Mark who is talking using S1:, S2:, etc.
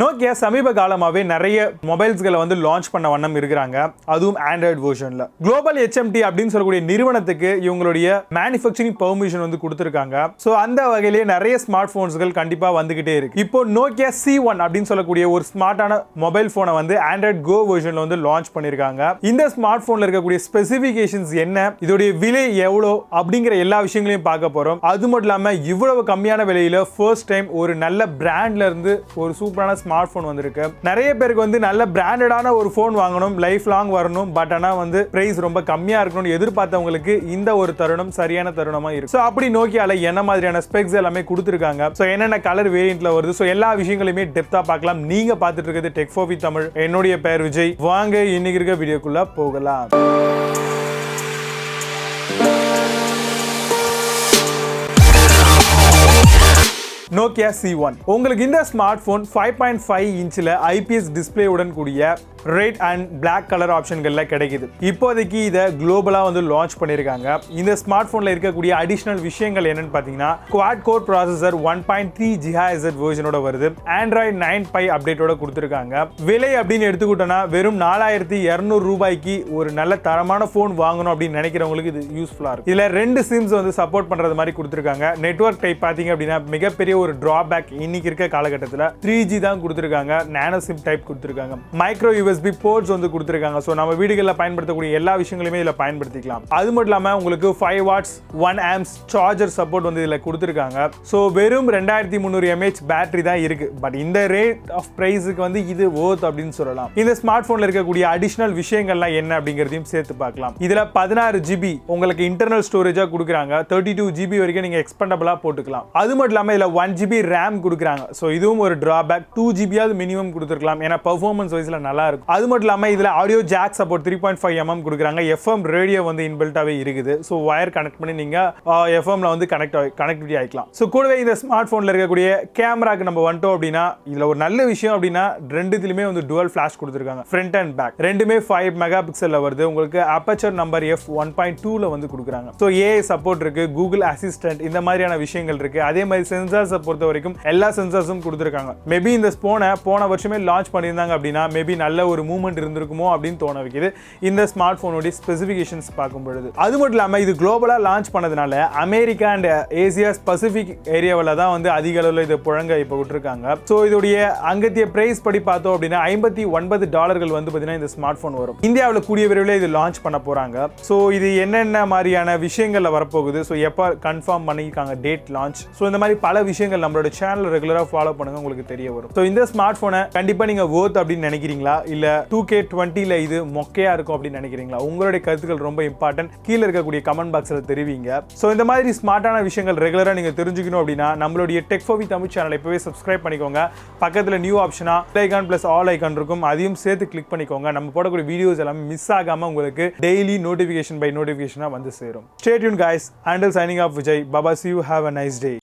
S1: Nokia சமீப காலமாவே நிறைய மொபைல்ஸ்களை வந்து லான்ச் பண்ண வண்ணம் இருக்காங்க. அதுவும் ஆண்ட்ராய்டு வெர்ஷன்ல. குளோபல் HMT அப்படின்னு சொல்லக்கூடிய நிறுவனத்துக்கு இவங்களுடைய மேனுஃபேக்சரிங் பெர்மிஷன் வந்து கொடுத்திருக்காங்க. சோ அந்த வகையிலே நிறைய ஸ்மார்ட் போன்ஸ்கள் கண்டிப்பா வந்துகிட்டே இருக்கு. இப்போ Nokia C1 அப்படின்னு சொல்லக்கூடிய ஒரு ஸ்மார்ட்டான மொபைல் போனை வந்து ஆண்ட்ராய்டு கோ வெர்ஷன்ல வந்து லான்ச் பண்ணிருக்காங்க. இந்த ஸ்மார்ட் போன்ல இருக்கக்கூடிய ஸ்பெசிபிகேஷன்ஸ் என்ன, இதோட விலை எவ்வளவு அப்படிங்கிற எல்லா விஷயங்களையும் பார்க்க போறோம். அது மட்டும் இல்லாம இவ்வளவு கம்மியான விலையில ஃபர்ஸ்ட் டைம் ஒரு நல்ல பிராண்ட்ல இருந்து ஒரு சூப்பரான ஸ்மார்ட் போன் வந்திருக்கு. நிறைய பேருக்கு வந்து நல்ல பிராண்டடான ஒரு போன் வாங்கணும், லைஃப் லாங் வரணும், பட் ஆனா வந்து பிரைஸ் ரொம்ப கம்மியா இருக்கணும்னு எதிர்பார்த்தவங்களுக்கு இந்த ஒரு தருணம் சரியான தருணமா இருக்கு. சோ அப்படி நோக்கியால என்ன மாதிரியான ஸ்பெக்ஸ் எல்லாமே கொடுத்திருக்காங்க, சோ என்னென்ன கலர் வேரியன்ட்ல வருது, சோ எல்லா விஷயங்களையுமே டெப்தா பார்க்கலாம். நீங்க பார்த்துட்டு இருக்கிறது டெக் ஃபார் வித் தமிழ். என்னுடைய பெயர் விஜய். வாங்க இன்னைக்கு இருக்க வீடியோக்குள்ள போகலாம். Nokia C1 உங்களுக்கு இந்த ஸ்மார்ட் போன் 5.5 இன்ச்ல IPS டிஸ்ப்ளே உடன் கூடிய ரெட் அண்ட் பிளாக் கலர் ஆப்ஷன்கள்ல கிடைக்குது. இப்போதைக்கு இதை குளோபலா வந்து லான்ச் பண்ணிருக்காங்க. இந்த ஸ்மார்ட் போன்ல இருக்கக்கூடிய அடிஷனல் விஷயங்கள் என்னன்னு பாத்தீங்கன்னா, குவாட் கோர் ப்ராசஸர் 1.3 GHz வெர்ஷனோட வருது. ஆண்ட்ராய்டு 9 Pie அப்டேட்டோட கொடுத்திருக்காங்க. விலை அப்படின்னு எடுத்துக்கிட்டோம்னா வெறும் 4200 ரூபாய்க்கு ஒரு நல்ல தரமான போன் வாங்கணும் அப்படின்னு நினைக்கிறவங்களுக்கு இது யூஸ்ஃபுல்லா இருக்கு. இதுல 2 சிம்ஸ் வந்து சப்போர்ட் பண்றது மாதிரி கொடுத்திருக்காங்க. நெட்வொர்க் டைப் பாத்தீங்க அப்படின்னா மிகப்பெரிய ஒரு டிராபேக் இன்னைக்கு இருக்க காலகட்டத்தில் 3G தான் கொடுத்திருக்காங்க. நானோ சிம் டைப் கொடுத்திருக்காங்க. மைக்ரோ USB போர்ட்ஸ் வந்து கொடுத்திருக்காங்க. சோ நம்ம வீடுகளில் பயன்படுத்தக்கூடிய எல்லா விஷயங்களையுமே இதில் பயன்படுத்திக்கலாம். அது மட்டும் இல்லாம உங்களுக்கு 5 watts 1 amps சார்ஜர் சப்போர்ட் வந்து இதில் கொடுத்திருக்காங்க. சோ வெறும் 2300 mAh பேட்டரி தான் இருக்கு. பட் இந்த ரேட் ஆஃப் பிரைஸுக்கு வந்து இது worth அப்படின்னு சொல்லலாம். இந்த ஸ்மார்ட் போன்ல இருக்கக்கூடிய அடிஷனல் விஷயங்கள்லாம் என்ன அப்படிங்கிறதையும் சேர்த்து பார்க்கலாம். இதுல 16 GB உங்களுக்கு இன்டர்னல் ஸ்டோரேஜா கொடுக்குறாங்க. 32 GB வரைக்கும் நீங்க எக்ஸ்பெண்டபிளா போட்டுக்கலாம். அது மட்டும் இல்லாம இதுல 1 GB RAM கொடுக்குறாங்க. சோ இதுவும் ஒரு டிராபேக். 2 GB ஆவது மினிமம் கொடுத்திருக்கலாம். ஏன்னா பெர்ஃபார்மன்ஸ் வைஸ்ல நல்லா இருக்கும். அது மட்டும் இல்லாம இதுல ஆடியோ ஜாக் சப்போர்ட் 3.5 mm கொடுக்குறாங்க. FM ரேடியோ வந்து இன்பில்ட்டாவே இருக்குது. சோ வயர் கனெக்ட் பண்ணி நீங்க FMல வந்து கனெக்டிவிட்டி ஆயிக்கலாம். சோ கூடவே இந்த ஸ்மார்ட் போன்ல இருக்கக்கூடிய கேமராக்கு நம்ம வந்துட்டோம் அப்படின்னா, இதுல ஒரு நல்ல விஷயம் அப்படின்னா ரெண்டுத்திலுமே வந்து டுவல் ஃபிளாஷ் கொடுத்திருக்காங்க. ஃப்ரண்ட் அண்ட் பேக் ரெண்டுமே 5 மெகாபிக்சல்ல வருது. உங்களுக்கு அப்பச்சர் நம்பர் f1.2ல வந்து கொடுக்குறாங்க. சோ AI சப்போர்ட் இருக்கு, கூகுள் அசிஸ்டன்ட் இந்த மாதிரியான விஷயங்கள் இருக்கு. அதே மாதிரி சென்சார்ஸை பொறுத்த வரைக்கும் எல்லா சென்சார்ஸும் கொடுத்திருக்காங்க. மேபி இந்த போனை போன வருஷமே லான்ச் பண்ணியிருந்தாங்க அப்படின்னா மேபி நல்ல ஒரு மூவ்மெண்ட் இருந்திருக்குமோ அப்படின்னு தோண வைக்குது இந்த ஸ்மார்ட் போனோட ஸ்பெசிஃபிகேஷன்ஸ் பார்க்கும் பொழுது. அது மட்டும் இல்லாம இது குளோபலா லான்ச் பண்ணதுனால அமெரிக்கா அண்ட் ஏசியா பசிபிக் ஏரியாவில் தான் வந்து அதிக அளவில் இது புழங்க இப்போ விட்டுருக்காங்க. ஸோ இதோடைய அங்கத்திய பிரைஸ் படி பார்த்தோம் அப்படின்னா $59 வந்து பார்த்தீங்கன்னா இந்த ஸ்மார்ட் போன் வரும். இந்தியாவில் கூடிய விரைவில் இது லான்ச் பண்ண போறாங்க. ஸோ இது என்னென்ன மாதிரியான விஷயங்கள்ல வரப்போகுது, ஸோ எப்போ கன்ஃபார்ம் பண்ணியிருக்காங்க டேட் லான்ச், ஸோ இந்த மாதிரி பல விஷயங்கள் நம்மளோட சேனல் ரெகுலரா ஃபாலோ பண்ணுங்க, உங்களுக்கு தெரிய வரும். ஸோ இந்த ஸ்மார்ட் போனை கண்டிப்பா நீங்க worth அப்படின்னு நினைக்கிறீங்களா, இல்ல 2K20ல இது மொக்கையா இருக்கும் அப்படின்னு நினைக்கிறீங்களா? உங்களுடைய கருத்துக்கள் ரொம்ப இம்பார்ட்டன்ட். கீழே இருக்கக்கூடிய கமெண்ட் பாக்ஸ்ல தெரிவிங்க. ஸோ இந்த மாதிரி ஸ்மார்ட்டான விஷயங்கள் ரெகுலரா நீங்க தெரிஞ்சுக்கணும் அப்படின்னா நம்மளுடைய டெக் ஃபார் வித் தமிழ் சேனலை இப்பவே சப்ஸ்கிரைப் பண்ணிக்கோங்க. பக்கத்துல நியூ ஆப்ஷனா ஐகான் பிளஸ் ஆல் ஐகான் இருக்கும், அதையும் சேர்த்து கிளிக் பண்ணிக்கோங்க. நம்ம போடக்கூடிய வீடியோஸ் எல்லாமே மிஸ் ஆகாம உங்களுக்கு டெய்லி நோட்டிபிகேஷன் பை நோட்டிபிகேஷனா வந்து சேரும். Stay tuned guys. Until signing off, Vijay. Baba, see you. Have a nice day.